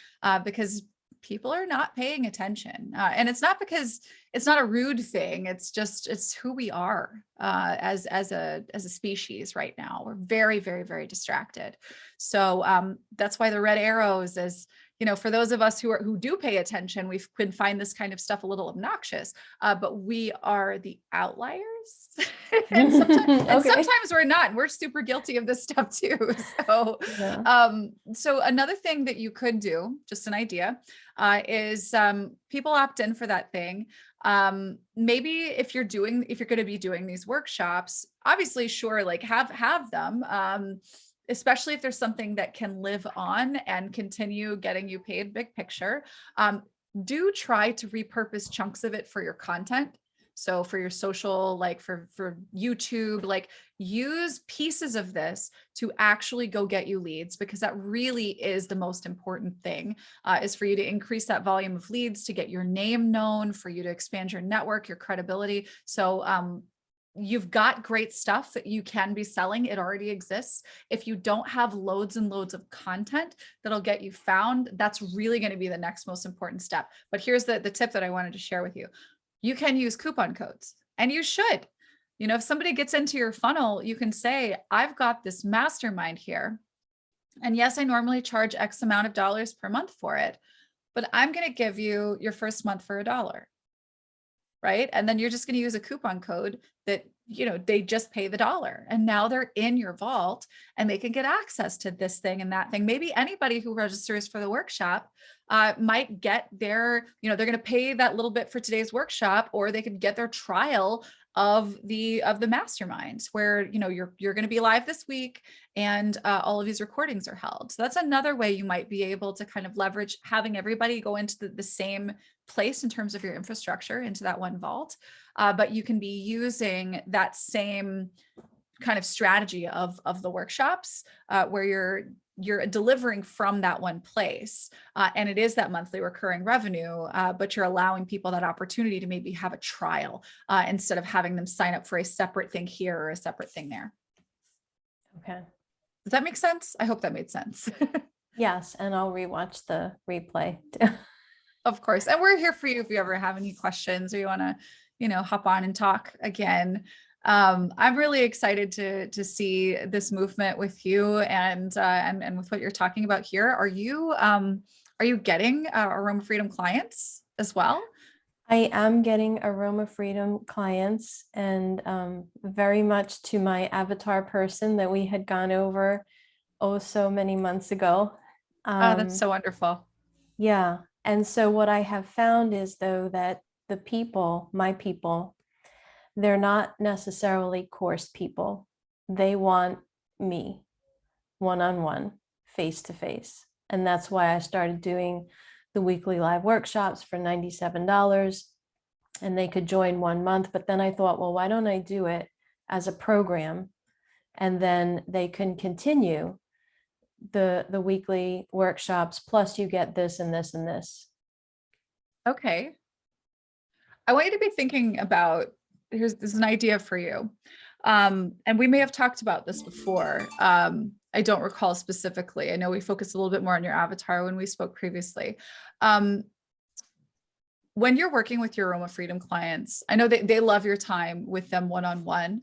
because people are not paying attention. And it's not because it's not a rude thing. It's just, it's who we are as a species right now. We're very, very, very distracted. So that's why the red arrows is, you know, for those of us who do pay attention, we can find this kind of stuff a little obnoxious, but we are the outliers. and sometimes we're not, and we're super guilty of this stuff too. So, so another thing that you could do, just an idea, is people opt in for that thing. Maybe if you're going to be doing these workshops, obviously, sure, like have them, especially if there's something that can live on and continue getting you paid big picture. Do try to repurpose chunks of it for your content. So for your social, like for YouTube, like use pieces of this to actually go get you leads, because that really is the most important thing, is for you to increase that volume of leads, to get your name known, for you to expand your network, your credibility. So you've got great stuff that you can be selling. It already exists. If you don't have loads and loads of content that'll get you found, that's really going to be the next most important step. But here's the tip that I wanted to share with you. You can use coupon codes, and you should. You know, if somebody gets into your funnel, you can say, I've got this mastermind here. And yes, I normally charge X amount of dollars per month for it, but I'm going to give you your first month for $1. Right. And then you're just going to use a coupon code that, you know, they just pay the $1, and now they're in your vault and they can get access to this thing and that thing. Maybe anybody who registers for the workshop might get their, you know, they're going to pay that little bit for today's workshop, or they could get their trial of the masterminds where, you know, you're going to be live this week and all of these recordings are held. So that's another way you might be able to kind of leverage having everybody go into the same place in terms of your infrastructure, into that one vault. But you can be using that same kind of strategy of the workshops where you're delivering from that one place. And it is that monthly recurring revenue, but you're allowing people that opportunity to maybe have a trial instead of having them sign up for a separate thing here or a separate thing there. Okay. Does that make sense? I hope that made sense. Yes. And I'll rewatch the replay. Of course. And we're here for you if you ever have any questions or you want to, you know, hop on and talk again. I'm really excited to see this movement with you and with what you're talking about here. Are you getting Aroma Freedom clients as well? I am getting Aroma Freedom clients, and very much to my avatar person that we had gone over so many months ago. Oh, that's so wonderful. Yeah. And so what I have found is, though, that the people, my people, they're not necessarily course people. they want me one-on-one, face-to-face. And that's why I started doing the weekly live workshops for $97, and they could join 1 month. But then I thought, well, why don't I do it as a program, and then they can continue the weekly workshops, plus you get this and this and this. Okay. I want you to be thinking about, this is an idea for you. And we may have talked about this before. I don't recall specifically. I know we focused a little bit more on your avatar when we spoke previously. When you're working with your Aroma Freedom clients, I know they love your time with them one-on-one,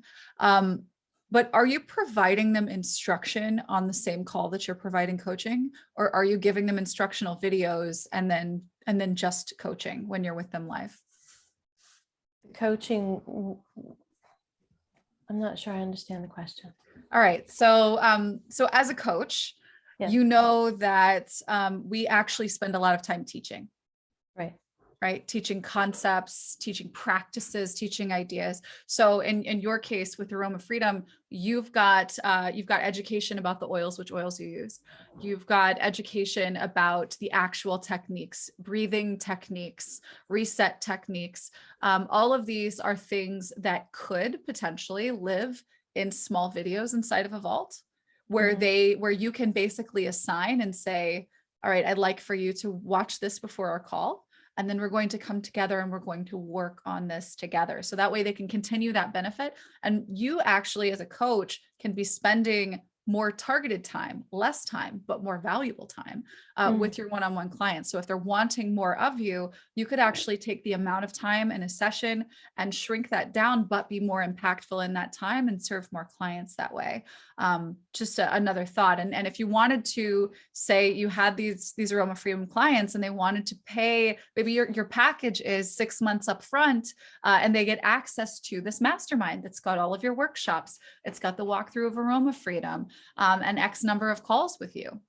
but are you providing them instruction on the same call that you're providing coaching, or are you giving them instructional videos and then just coaching when you're with them live? Coaching, I'm not sure I understand the question. All right. So as a coach, Yeah. you know that we actually spend a lot of time teaching. Right? Teaching concepts, teaching practices, teaching ideas. So in your case with Aroma Freedom, you've got education about the oils, which oils you use. You've got education about the actual techniques, breathing techniques, reset techniques. All of these are things that could potentially live in small videos inside of a vault, where where you can basically assign and say, all right, I'd like for you to watch this before our call. And then we're going to come together and we're going to work on this together. So that way they can continue that benefit. And you actually, as a coach, can be spending more targeted time, less time, but more valuable time with your one-on-one clients. So if they're wanting more of you, you could actually take the amount of time in a session and shrink that down, but be more impactful in that time and serve more clients that way. Just another thought. And if you wanted to say you had these Aroma Freedom clients and they wanted to pay, maybe your package is 6 months up front, and they get access to this mastermind that's got all of your workshops. It's got the walkthrough of Aroma Freedom, and X number of calls with you.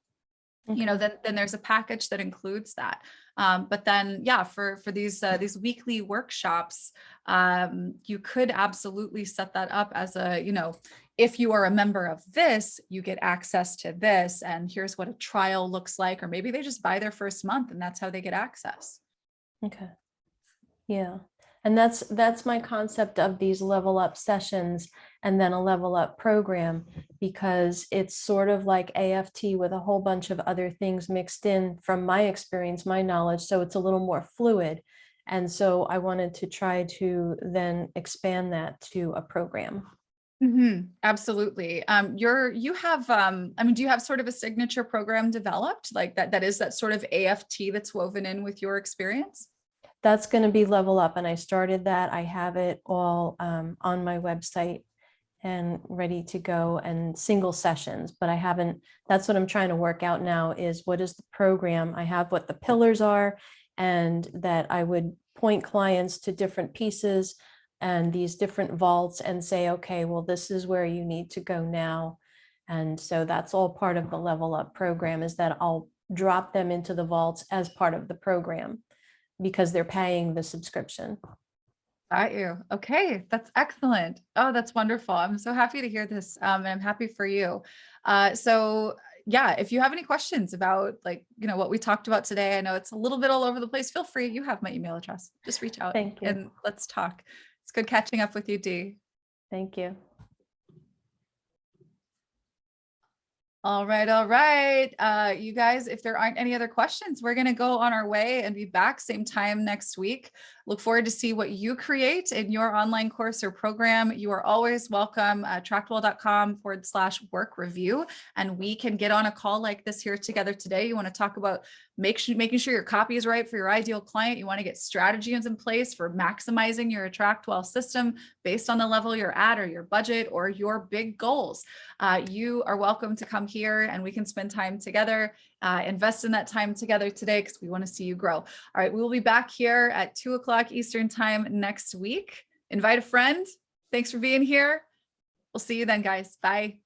You know, then there's a package that includes that. But then, yeah, for these weekly workshops, you could absolutely set that up as a, you know, if you are a member of this, you get access to this, and here's what a trial looks like, or maybe they just buy their first month and that's how they get access. Okay. Yeah. And that's my concept of these level up sessions and then a level up program, because it's sort of like AFT with a whole bunch of other things mixed in from my experience, my knowledge. So it's a little more fluid. And so I wanted to try to then expand that to a program. Absolutely. You have, I mean, do you have sort of a signature program developed like that is that sort of AFT that's woven in with your experience? That's going to be level up. And I started that. I have it all on my website and ready to go, and single sessions, but I haven't, that's what I'm trying to work out now, is what is the program? I have what the pillars are, and that I would point clients to different pieces and these different vaults and say, okay, well, this is where you need to go now. And so that's all part of the level up program, is that I'll drop them into the vaults as part of the program, because they're paying the subscription. Got you. Okay. That's excellent. Oh, that's wonderful. I'm so happy to hear this. And I'm happy for you. So yeah, if you have any questions about, like, you know, what we talked about today, I know it's a little bit all over the place. Feel free. You have my email address. Just reach out. Thank you. And let's talk. It's good catching up with you, Dee. Thank you. All right. All right. You guys, if there aren't any other questions, we're going to go on our way and be back same time next week. Look forward to see what you create in your online course or program. You are always welcome. AttractWell.com/work review. And we can get on a call like this here together today. You want to talk about making sure your copy is right for your ideal client. You want to get strategies in place for maximizing your AttractWell system based on the level you're at, or your budget, or your big goals. You are welcome to come here and we can spend time together, invest in that time together today, because we want to see you grow. All right, we will be back here at 2 o'clock Eastern time next week. Invite a friend. Thanks for being here. We'll see you then, guys. Bye.